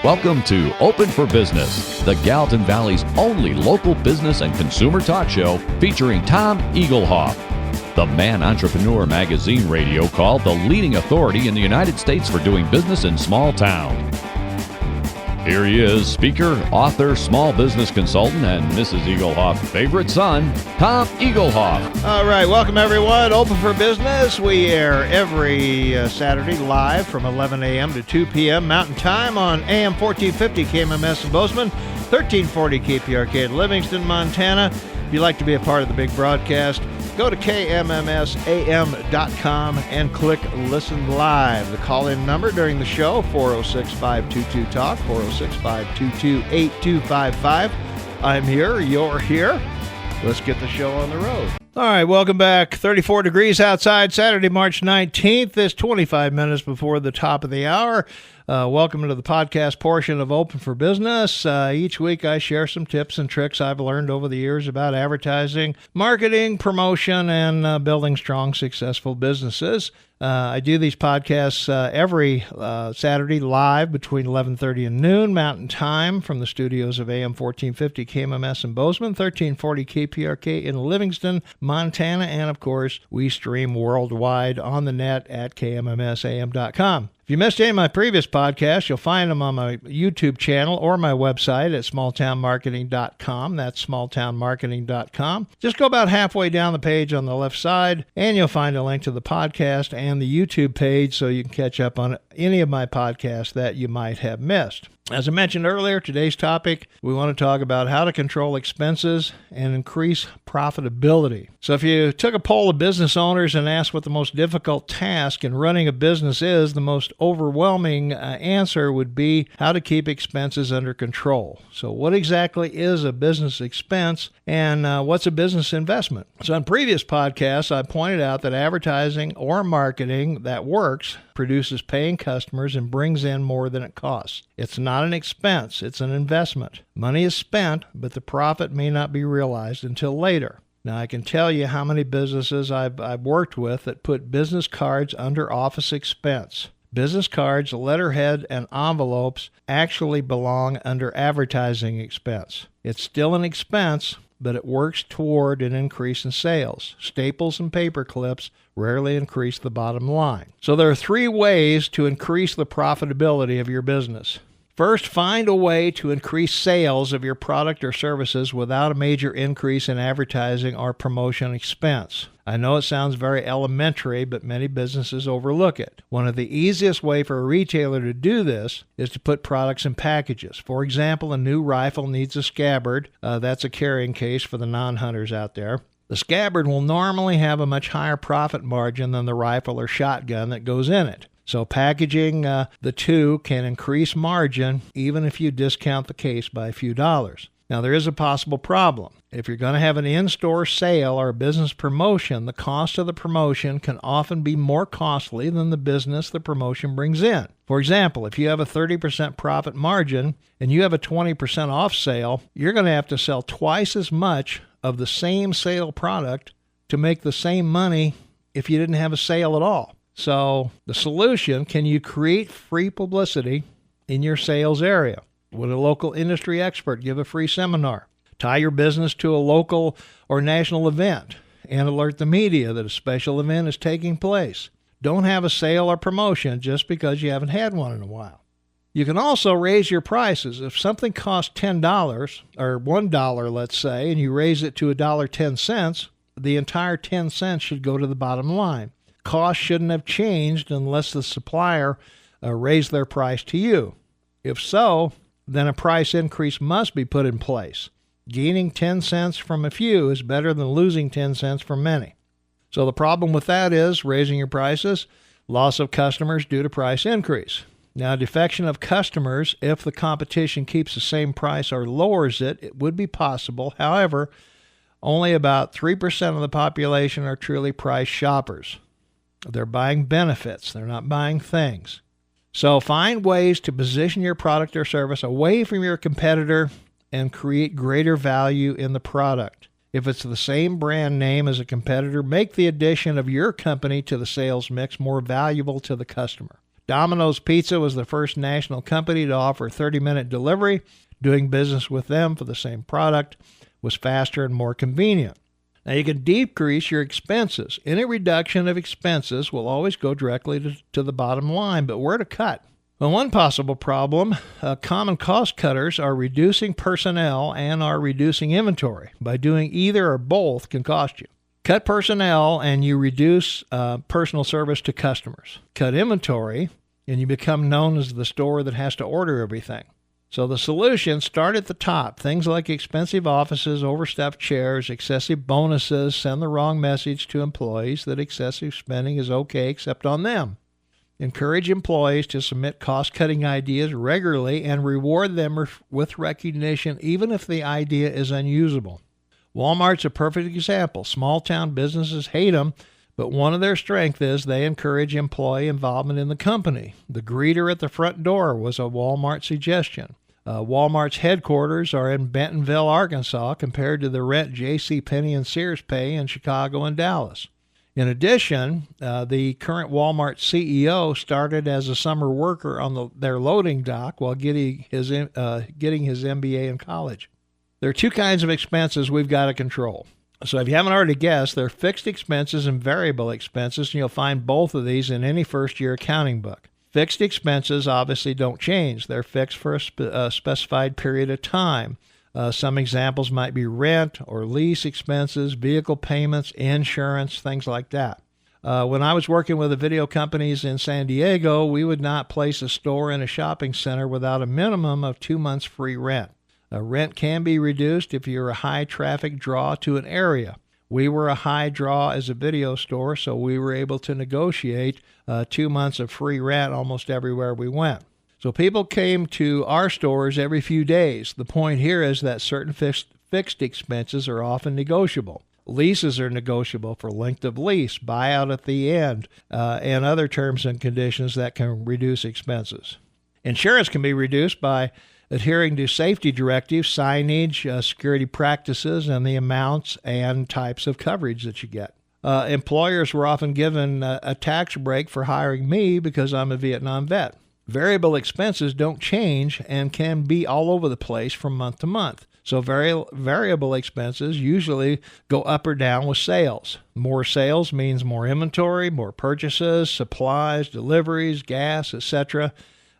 Welcome to Open for Business, the Gallatin Valley's only local business and consumer talk show featuring Tom Egelhoff, the Man Entrepreneur magazine radio called the leading authority in the United States for doing business in small town. Here he is, speaker, author, small business consultant, and Mrs. Egelhoff's favorite son, Tom Egelhoff. All right, welcome everyone. Open for Business. We air every Saturday live from 11 a.m. to 2 p.m. Mountain Time on AM 1450 KMMS in Bozeman, 1340 KPRK in Livingston, Montana. If you'd like to be a part of the big broadcast, go to kmmsam.com and click Listen Live. The call-in number during the show, 406-522-TALK, 406-522-8255. I'm here, you're here. Let's get the show on the road. All right, welcome back. 34 degrees outside, Saturday, March 19th. It's 25 minutes before the top of the hour. Welcome to the podcast portion of Open for Business. Each week I share some tips and tricks I've learned over the years about advertising, marketing, promotion, and building strong, successful businesses. I do these podcasts every Saturday live between 11:30 and noon Mountain Time from the studios of AM 1450 KMMS in Bozeman, 1340 KPRK in Livingston, Montana, and of course we stream worldwide on the net at kmmsam.com. If you missed any of my previous podcasts, you'll find them on my YouTube channel or my website at smalltownmarketing.com. That's smalltownmarketing.com. Just go about halfway down the page on the left side, and you'll find a link to the podcast and the YouTube page so you can catch up on any of my podcasts that you might have missed. As I mentioned earlier, today's topic, we want to talk about how to control expenses and increase profitability. So if you took a poll of business owners and asked what the most difficult task in running a business is, the most overwhelming answer would be how to keep expenses under control. So what exactly is a business expense and what's a business investment? So in previous podcasts, I pointed out that advertising or marketing that works produces paying customers and brings in more than it costs. It's not an expense, it's an investment. Money is spent, but the profit may not be realized until later. Now, I can tell you how many businesses I've worked with that put business cards under office expense. Business cards, letterhead, and envelopes actually belong under advertising expense. It's still an expense, but it works toward an increase in sales. Staples and paper clips rarely increase the bottom line. So there are 3 ways to increase the profitability of your business. First, find a way to increase sales of your product or services without a major increase in advertising or promotion expense. I know it sounds very elementary, but many businesses overlook it. One of the easiest ways for a retailer to do this is to put products in packages. For example, a new rifle needs a scabbard. That's a carrying case for the non-hunters out there. The scabbard will normally have a much higher profit margin than the rifle or shotgun that goes in it. So packaging the two can increase margin even if you discount the case by a few dollars. Now, there is a possible problem. If you're going to have an in-store sale or a business promotion, the cost of the promotion can often be more costly than the business the promotion brings in. For example, if you have a 30% profit margin and you have a 20% off sale, you're going to have to sell twice as much of the same sale product to make the same money if you didn't have a sale at all. So the solution, can you create free publicity in your sales area? Would a local industry expert give a free seminar? Tie your business to a local or national event and alert the media that a special event is taking place. Don't have a sale or promotion just because you haven't had one in a while. You can also raise your prices. If something costs $10 or $1, let's say, and you raise it to $1.10, the entire 10 cents should go to the bottom line. Costs shouldn't have changed unless the supplier raised their price to you. If so, then a price increase must be put in place. Gaining 10 cents from a few is better than losing 10 cents from many. So the problem with that is raising your prices, loss of customers due to price increase. Now, defection of customers, if the competition keeps the same price or lowers it, it would be possible. However, only about 3% of the population are truly price shoppers. They're buying benefits. They're not buying things. So find ways to position your product or service away from your competitor and create greater value in the product. If it's the same brand name as a competitor, make the addition of your company to the sales mix more valuable to the customer. Domino's Pizza was the first national company to offer 30-minute delivery. Doing business with them for the same product was faster and more convenient. Now, you can decrease your expenses. Any reduction of expenses will always go directly to the bottom line, but where to cut? Well, one possible problem, common cost cutters are reducing personnel and are reducing inventory. By doing either or both can cost you. Cut personnel and you reduce personal service to customers. Cut inventory and you become known as the store that has to order everything. So the solutions start at the top. Things like expensive offices, overstuffed chairs, excessive bonuses send the wrong message to employees that excessive spending is okay except on them. Encourage employees to submit cost-cutting ideas regularly and reward them with recognition even if the idea is unusable. Walmart's a perfect example. Small-town businesses hate them, but one of their strengths is they encourage employee involvement in the company. The greeter at the front door was a Walmart suggestion. Walmart's headquarters are in Bentonville, Arkansas, compared to the rent JCPenney and Sears pay in Chicago and Dallas. In addition, the current Walmart CEO started as a summer worker on their loading dock while getting his MBA in college. There are two kinds of expenses we've got to control. So if you haven't already guessed, there are fixed expenses and variable expenses, and you'll find both of these in any first-year accounting book. Fixed expenses obviously don't change. They're fixed for a specified period of time. Some examples might be rent or lease expenses, vehicle payments, insurance, things like that. When I was working with the video companies in San Diego, we would not place a store in a shopping center without a minimum of 2 months free rent. Rent can be reduced if you're a high-traffic draw to an area. We were a high draw as a video store, so we were able to negotiate 2 months of free rent almost everywhere we went. So people came to our stores every few days. The point here is that certain fixed expenses are often negotiable. Leases are negotiable for length of lease, buyout at the end, and other terms and conditions that can reduce expenses. Insurance can be reduced by adhering to safety directives, signage, security practices, and the amounts and types of coverage that you get. Employers were often given a tax break for hiring me because I'm a Vietnam vet. Variable expenses don't change and can be all over the place from month to month. So variable expenses usually go up or down with sales. More sales means more inventory, more purchases, supplies, deliveries, gas, etc.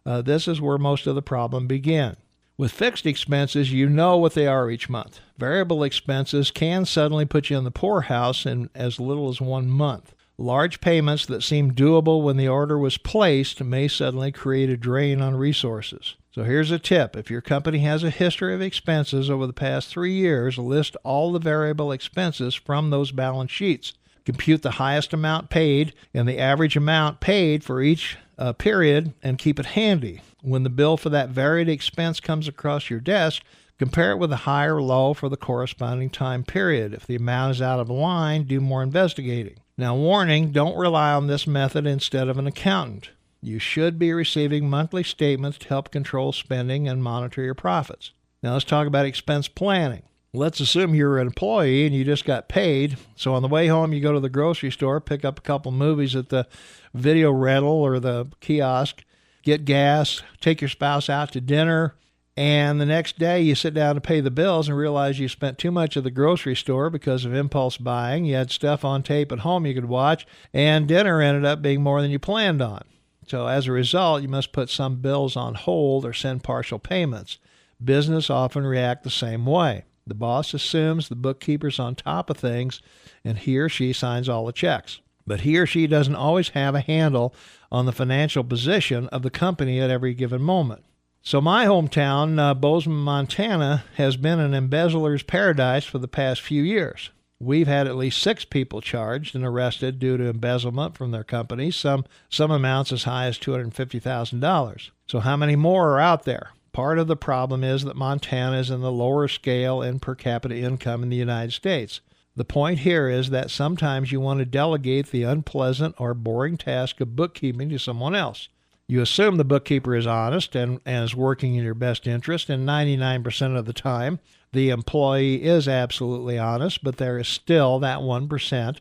This is where most of the problem begin. With fixed expenses, you know what they are each month. Variable expenses can suddenly put you in the poorhouse in as little as 1 month. Large payments that seemed doable when the order was placed may suddenly create a drain on resources. So here's a tip. If your company has a history of expenses over the past 3 years, list all the variable expenses from those balance sheets. Compute the highest amount paid and the average amount paid for each period and keep it handy. When the bill for that varied expense comes across your desk, compare it with a high or low for the corresponding time period. If the amount is out of line, do more investigating. Now, warning, don't rely on this method instead of an accountant. You should be receiving monthly statements to help control spending and monitor your profits. Now, let's talk about expense planning. Let's assume you're an employee and you just got paid. So on the way home, you go to the grocery store, pick up a couple movies at the video rental or the kiosk, get gas, take your spouse out to dinner, and the next day you sit down to pay the bills and realize you spent too much at the grocery store because of impulse buying. You had stuff on tape at home you could watch, and dinner ended up being more than you planned on. So as a result, you must put some bills on hold or send partial payments. Business often react the same way. The boss assumes the bookkeeper's on top of things, and he or she signs all the checks. But he or she doesn't always have a handle on the financial position of the company at every given moment. So my hometown, Bozeman, Montana, has been an embezzler's paradise for the past few years. We've had at least 6 people charged and arrested due to embezzlement from their companies, some amounts as high as $250,000. So how many more are out there? Part of the problem is that Montana is in the lower scale in per capita income in the United States. The point here is that sometimes you want to delegate the unpleasant or boring task of bookkeeping to someone else. You assume the bookkeeper is honest and is working in your best interest, and 99% of the time, the employee is absolutely honest, but there is still that 1%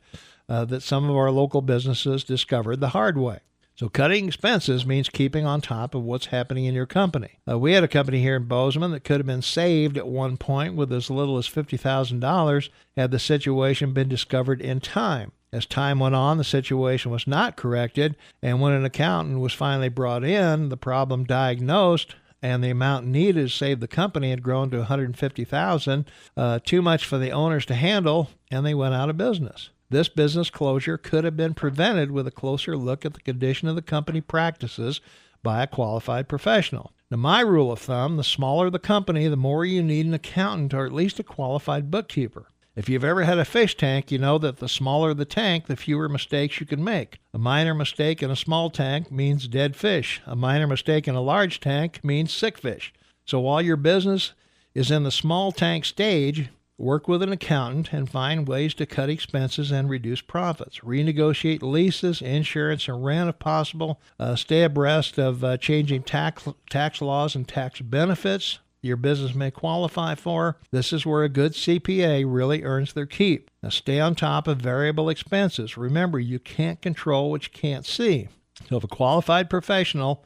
that some of our local businesses discovered the hard way. So cutting expenses means keeping on top of what's happening in your company. We had a company here in Bozeman that could have been saved at one point with as little as $50,000 had the situation been discovered in time. As time went on, the situation was not corrected, and when an accountant was finally brought in, the problem diagnosed, and the amount needed to save the company had grown to $150,000, too much for the owners to handle, and they went out of business. This business closure could have been prevented with a closer look at the condition of the company practices by a qualified professional. Now, my rule of thumb, the smaller the company, the more you need an accountant or at least a qualified bookkeeper. If you've ever had a fish tank, you know that the smaller the tank, the fewer mistakes you can make. A minor mistake in a small tank means dead fish. A minor mistake in a large tank means sick fish. So while your business is in the small tank stage, work with an accountant and find ways to cut expenses and reduce profits. Renegotiate leases, insurance, and rent if possible. Stay abreast of changing tax laws and tax benefits your business may qualify for. This is where a good CPA really earns their keep. Now stay on top of variable expenses. Remember, you can't control what you can't see. So if a qualified professional,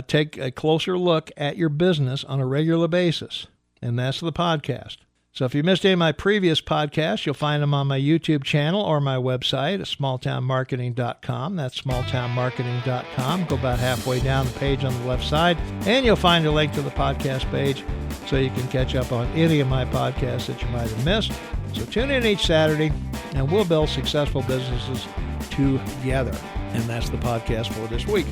take a closer look at your business on a regular basis. And that's the podcast. So if you missed any of my previous podcasts, you'll find them on my YouTube channel or my website at smalltownmarketing.com. That's smalltownmarketing.com. Go about halfway down the page on the left side, and you'll find a link to the podcast page so you can catch up on any of my podcasts that you might have missed. So tune in each Saturday, and we'll build successful businesses together. And that's the podcast for this week.